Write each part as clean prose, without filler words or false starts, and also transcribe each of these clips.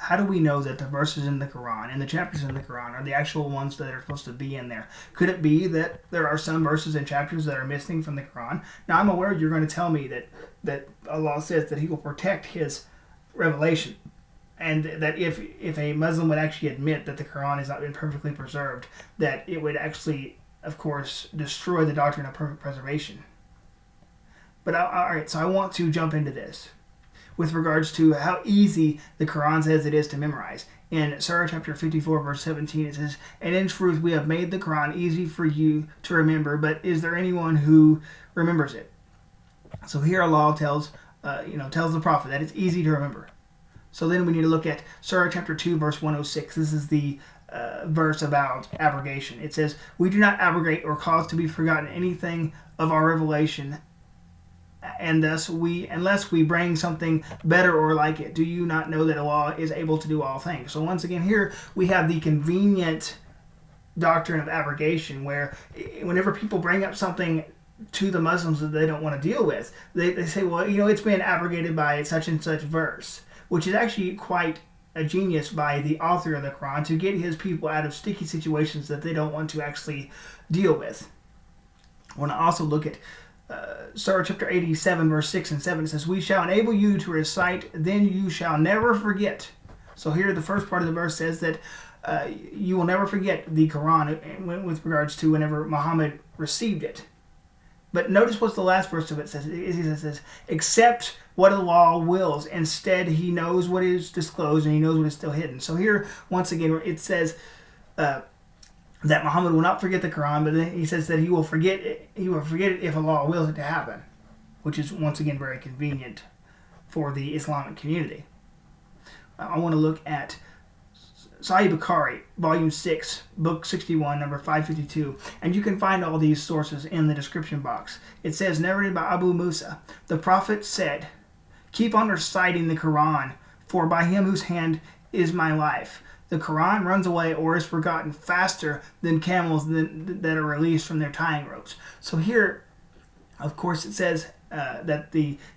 how do we know that the verses in the Quran and the chapters in the Quran are the actual ones that are supposed to be in there? Could it be that there are some verses and chapters that are missing from the Quran? Now, I'm aware you're going to tell me that Allah says that He will protect His revelation, and that if a Muslim would actually admit that the Quran has not been perfectly preserved, that it would actually, of course, destroy the doctrine of perfect preservation. But all right, so I want to jump into this with regards to how easy the Quran says it is to memorize. In Surah chapter 54, verse 17, it says, "And in truth we have made the Quran easy for you to remember, but is there anyone who remembers it?" So here Allah tells the Prophet that it's easy to remember. So then we need to look at Surah chapter 2, verse 106. This is the verse about abrogation. It says, "We do not abrogate or cause to be forgotten anything of our revelation, and thus unless we bring something better or like it. Do you not know that Allah is able to do all things?" So once again, here we have the convenient doctrine of abrogation, where whenever people bring up something to the Muslims that they don't want to deal with, they say, well, it's been abrogated by such and such verse, which is actually quite a genius by the author of the Quran to get his people out of sticky situations that they don't want to actually deal with. I want to also look at Surah chapter 87, verse 6 and 7. It says, "We shall enable you to recite, then you shall never forget." So here the first part of the verse says that you will never forget the Quran with regards to whenever Muhammad received it. But notice what the last verse of it says. It says, "Except what Allah wills. Instead, He knows what is disclosed and He knows what is still hidden." So here, once again, it says that Muhammad will not forget the Quran, but then he says that he will forget it if Allah wills it to happen, which is once again very convenient for the Islamic community. I want to look at Sahih Bukhari, volume 6, book 61, number 552, and you can find all these sources in the description box. It says, narrated by Abu Musa, "The Prophet said, 'Keep on reciting the Quran, for by Him whose hand is my life, the Quran runs away or is forgotten faster than camels that are released from their tying ropes.'" So here, of course, it says that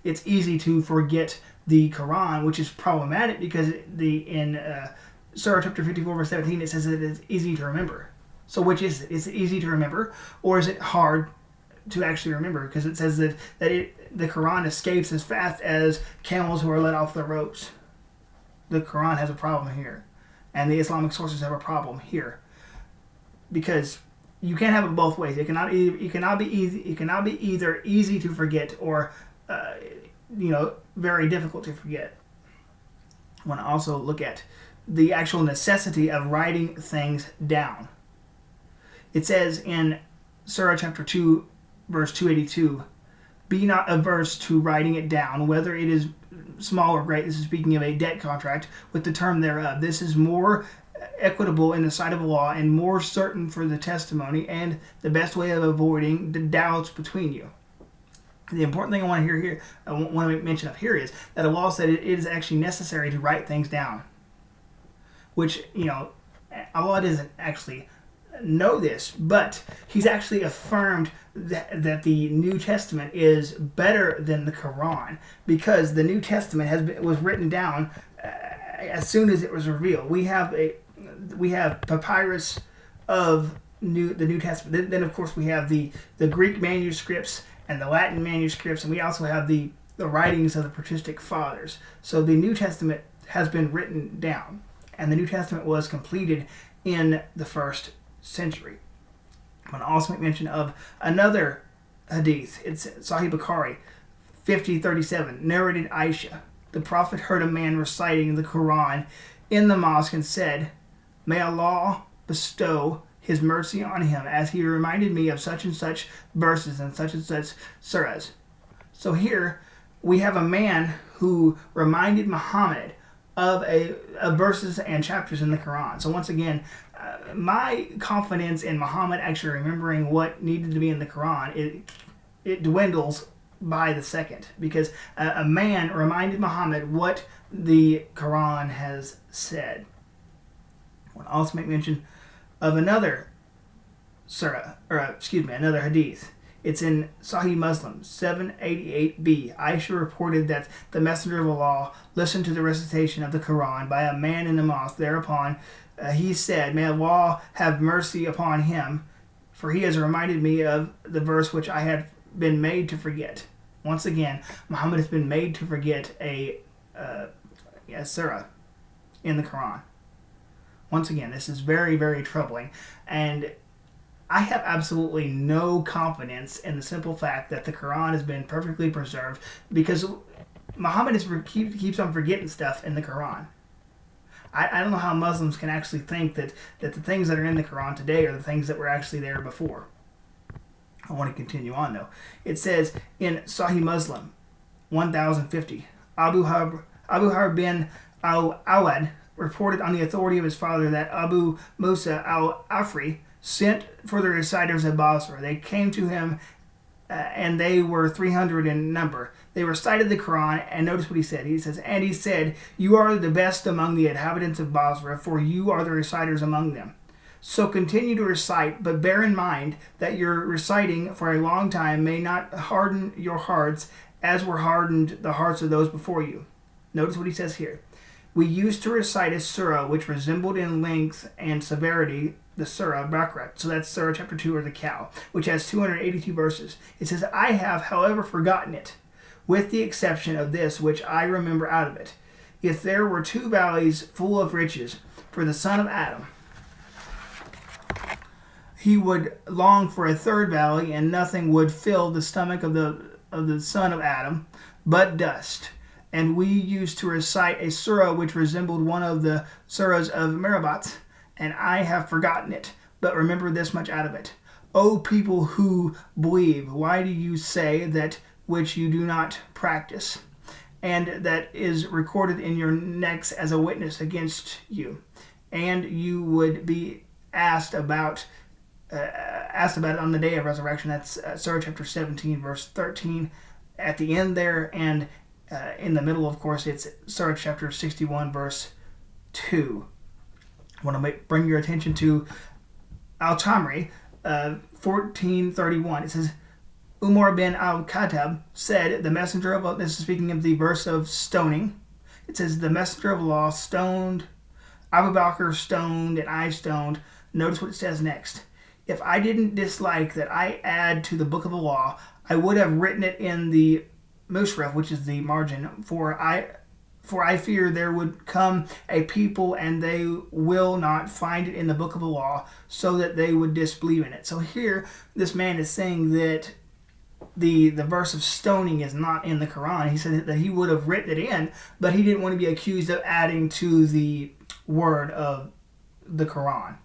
it's easy to forget the Quran, which is problematic because in Surah chapter 54, verse 17, it says that it's easy to remember. So which is it? Is it easy to remember, or is it hard to actually remember? Because it says that the Quran escapes as fast as camels who are let off the ropes. The Quran has a problem here, and the Islamic sources have a problem here, because you can't have it both ways. It cannot be either easy to forget or very difficult to forget. I want to also look at the actual necessity of writing things down. It says in Surah chapter 2, verse 282, "Be not averse to writing it down, whether it is small or great." This is speaking of a debt contract with the term thereof. "This is more equitable in the sight of Allah and more certain for the testimony, and the best way of avoiding the doubts between you." The important thing I want to make mention of here is that Allah said it is actually necessary to write things down. Which, Allah doesn't actually know this, but He's actually affirmed that the New Testament is better than the Quran, because the New Testament was written down as soon as it was revealed. We have papyrus of the New Testament. Then of course we have the Greek manuscripts and the Latin manuscripts, and we also have the writings of the patristic fathers. So the New Testament has been written down, and the New Testament was completed in the 1st century. I'm going to also make mention of another hadith. It's Sahih Bukhari, 50:37, narrated Aisha. "The Prophet heard a man reciting the Quran in the mosque and said, 'May Allah bestow His mercy on him, as he reminded me of such and such verses and such surahs.'" So here we have a man who reminded Muhammad of verses and chapters in the Quran. So once again, my confidence in Muhammad actually remembering what needed to be in the Quran, it dwindles by the second, because a man reminded Muhammad what the Quran has said. I want to also make mention of another surah, another hadith. It's in Sahih Muslim 788b. Aisha reported that the Messenger of Allah listened to the recitation of the Quran by a man in the mosque. Thereupon he said, "May Allah have mercy upon him, for he has reminded me of the verse which I had been made to forget." Once again, Muhammad has been made to forget a surah in the Quran. Once again, this is very, very troubling. And I have absolutely no confidence in the simple fact that the Quran has been perfectly preserved, because Muhammad keeps on forgetting stuff in the Quran. I don't know how Muslims can actually think that the things that are in the Quran today are the things that were actually there before. I want to continue on, though. It says in Sahih Muslim 1050, Abu Harb bin al-Awad reported on the authority of his father that Abu Musa al-Afri sent for the reciters of Basra. They came to him, and they were 300 in number. They recited the Quran, and notice what he said. He says, "And he said, 'You are the best among the inhabitants of Basra, for you are the reciters among them. So continue to recite, but bear in mind that your reciting for a long time may not harden your hearts as were hardened the hearts of those before you.'" Notice what he says here. "We used to recite a surah which resembled in length and severity the Surah Baqarah." So that's Surah chapter 2, or the cow, which has 282 verses. It says, "I have, however, forgotten it, with the exception of this which I remember out of it. If there were two valleys full of riches for the son of Adam, he would long for a third valley, and nothing would fill the stomach of the son of Adam but dust. And we used to recite a surah which resembled one of the surahs of Merabat, and I have forgotten it, but remember this much out of it. O people who believe, why do you say that which you do not practice, and that is recorded in your necks as a witness against you? And you would be asked about it on the day of resurrection." That's Surah chapter 17, verse 13. At the end there, and in the middle, of course, it's Surah chapter 61, verse 2. I want to bring your attention to Al-Tamri 1431. It says, "Umar bin al-Khattab said, the messenger of Allah," this is speaking of the verse of stoning. It says, "The messenger of Allah stoned, Abu Bakr stoned, and I stoned." Notice what it says next. "If I didn't dislike that I add to the book of the law, I would have written it in the Mushraf," which is the margin, for I fear there would come a people and they will not find it in the book of the law, so that they would disbelieve in it." So here, this man is saying that the verse of stoning is not in the Quran. He said that he would have written it in, but he didn't want to be accused of adding to the word of the Quran,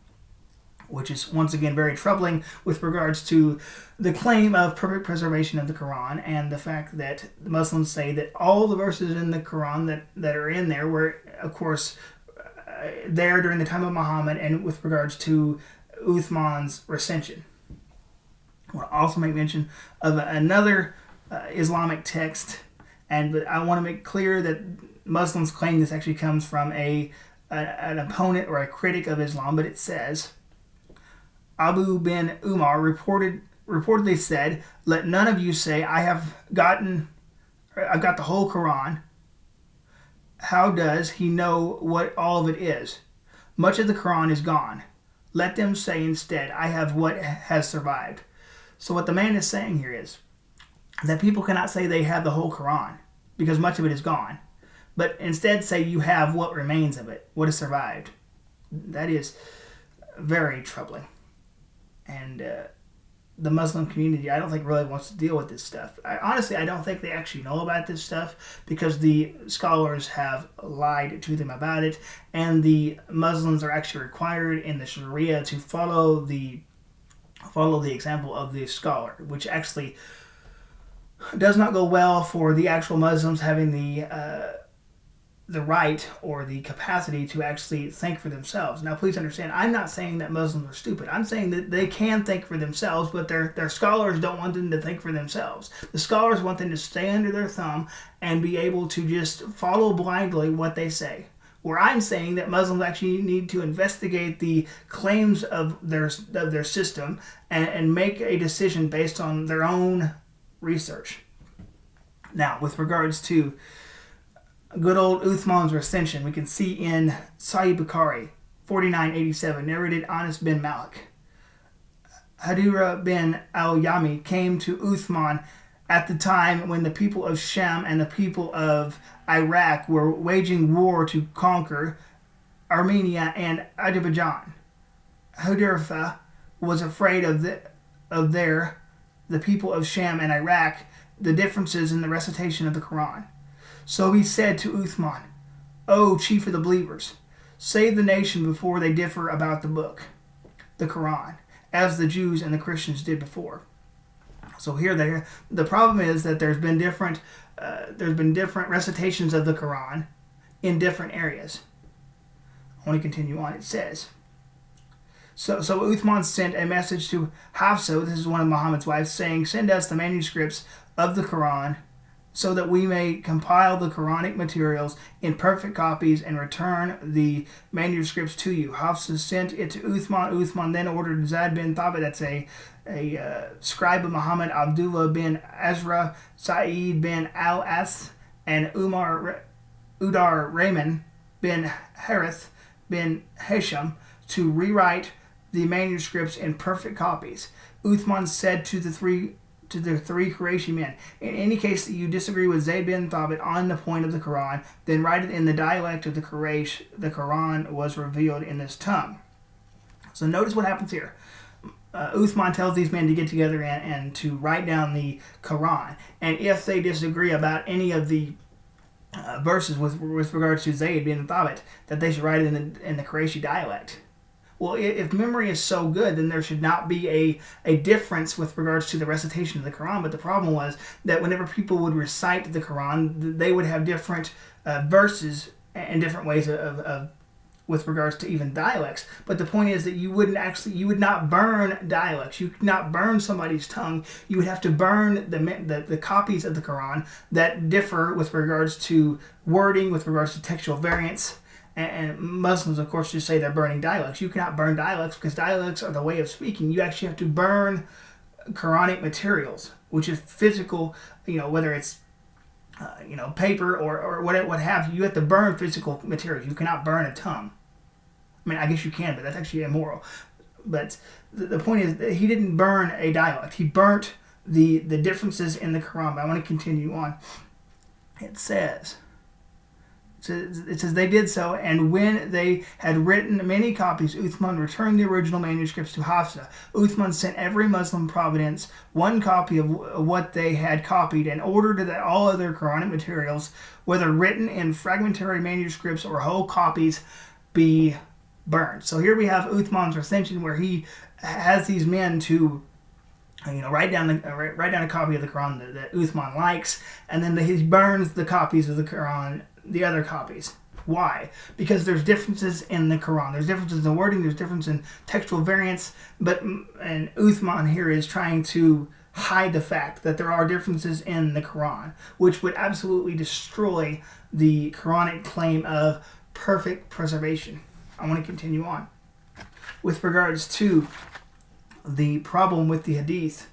which is once again very troubling with regards to the claim of perfect preservation of the Quran, and the fact that the Muslims say that all the verses in the Quran that are in there were, of course, there during the time of Muhammad, and with regards to Uthman's recension. I want to also make mention of another Islamic text, and I want to make clear that Muslims claim this actually comes from an opponent or a critic of Islam, but it says, Abu bin Umar reportedly said, "Let none of you say, I've got the whole Quran. How does he know what all of it is? Much of the Quran is gone. Let them say instead, I have what has survived." So what the man is saying here is that people cannot say they have the whole Quran, because much of it is gone, but instead say you have what remains of it, what has survived. That is very troubling. And the Muslim community, I don't think, really wants to deal with this stuff. Honestly, I don't think they actually know about this stuff, because the scholars have lied to them about it, and the Muslims are actually required in the Sharia to follow the example of the scholar, which actually does not go well for the actual Muslims having the right or the capacity to actually think for themselves. Now, please understand, I'm not saying that Muslims are stupid. I'm saying that they can think for themselves, but their scholars don't want them to think for themselves. The scholars want them to stay under their thumb and be able to just follow blindly what they say, Where I'm saying that Muslims actually need to investigate the claims of their system and make a decision based on their own research. Now, with regards to good old Uthman's recension, we can see in Sahih Bukhari 4987, narrated Anas bin Malik. Hadira bin al-Yami came to Uthman at the time when the people of Sham and the people of Iraq were waging war to conquer Armenia and Azerbaijan. Hudayfa was afraid of the people of Sham and Iraq, the differences in the recitation of the Quran. So he said to Uthman, "O chief of the believers, save the nation before they differ about the book, the Quran, as the Jews and the Christians did before." So here, the problem is that there's been different recitations of the Quran in different areas. I want to continue on. It says, so Uthman sent a message to Hafsa, this is one of Muhammad's wives, saying, "Send us the manuscripts of the Quran so that we may compile the Quranic materials in perfect copies and return the manuscripts to you." Hafsa sent it to Uthman. Uthman then ordered Zayd bin Thabit, that's a scribe of Muhammad, Abdullah bin Azra, Sa'id bin al-As, and Udar Rahman bin Harith bin Hisham to rewrite the manuscripts in perfect copies. Uthman said to the three Qurayshi men, "In any case that you disagree with Zayd bin Thabit on the point of the Quran, then write it in the dialect of the Quraysh. The Quran was revealed in this tongue." So notice what happens here. Uthman tells these men to get together and to write down the Quran. And if they disagree about any of the verses with regards to Zayd bin Thabit, that they should write it in the Qurayshi dialect. Well, if memory is so good, then there should not be a difference with regards to the recitation of the Quran. But the problem was that whenever people would recite the Quran, they would have different verses and different ways of with regards to even dialects. But the point is that you would not burn dialects. You could not burn somebody's tongue. You would have to burn the copies of the Quran that differ with regards to wording, with regards to textual variants. And Muslims, of course, just say they're burning dialects. You cannot burn dialects because dialects are the way of speaking. You actually have to burn Quranic materials, which is physical, whether it's paper or what have you. You have to burn physical materials. You cannot burn a tongue. I mean, I guess you can, but that's actually immoral. But the point is that he didn't burn a dialect. He burnt the differences in the Quran. But I want to continue on. It says they did so, and when they had written many copies, Uthman returned the original manuscripts to Hafsa. Uthman sent every Muslim province one copy of what they had copied and ordered that all other Quranic materials, whether written in fragmentary manuscripts or whole copies, be burned. So here we have Uthman's recension, where he has these men to write down a copy of the Quran that Uthman likes, and then he burns the copies of the Quran, the other copies. Why? Because there's differences in the Quran. There's differences in wording. There's difference in textual variants. And Uthman here is trying to hide the fact that there are differences in the Quran, which would absolutely destroy the Quranic claim of perfect preservation. I want to continue on. With regards to the problem with the Hadith,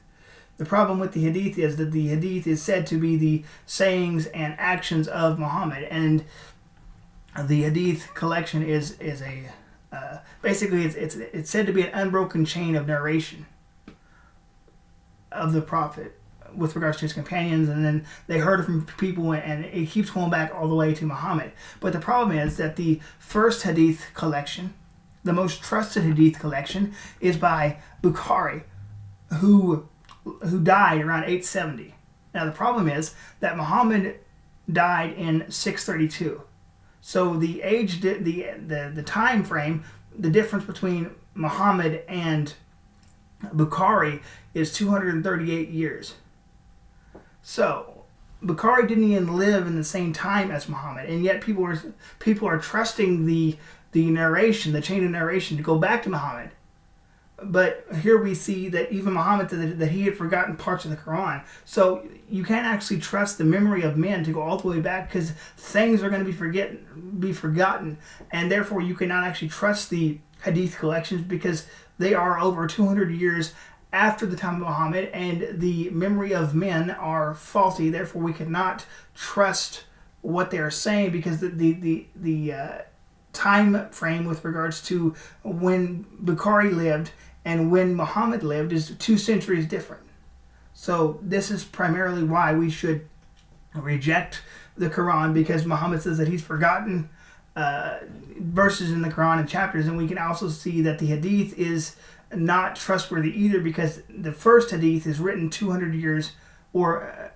the problem with the Hadith is that the Hadith is said to be the sayings and actions of Muhammad, and the Hadith collection is basically it's said to be an unbroken chain of narration of the Prophet with regards to his companions, and then they heard it from people, and it keeps going back all the way to Muhammad. But the problem is that the first Hadith collection, the most trusted Hadith collection, is by Bukhari, who died around 870. Now the problem is that Muhammad died in 632. So the age, the time frame, the difference between Muhammad and Bukhari is 238 years. So Bukhari didn't even live in the same time as Muhammad, and yet people are trusting the narration, the chain of narration, to go back to Muhammad. But here we see that even Muhammad said that he had forgotten parts of the Quran. So you can't actually trust the memory of men to go all the way back, because things are going to be forgotten, and therefore you cannot actually trust the hadith collections because they are over 200 years after the time of Muhammad, and the memory of men are faulty. Therefore, we cannot trust what they are saying, because the time frame with regards to when Bukhari lived and when Muhammad lived is 2 centuries different. So this is primarily why we should reject the Quran, because Muhammad says that he's forgotten verses in the Quran and chapters, and we can also see that the hadith is not trustworthy either, because the first hadith is written 200 years, or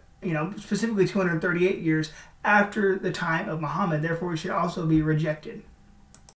specifically 238 years after the time of Muhammad. Therefore, it should also be rejected.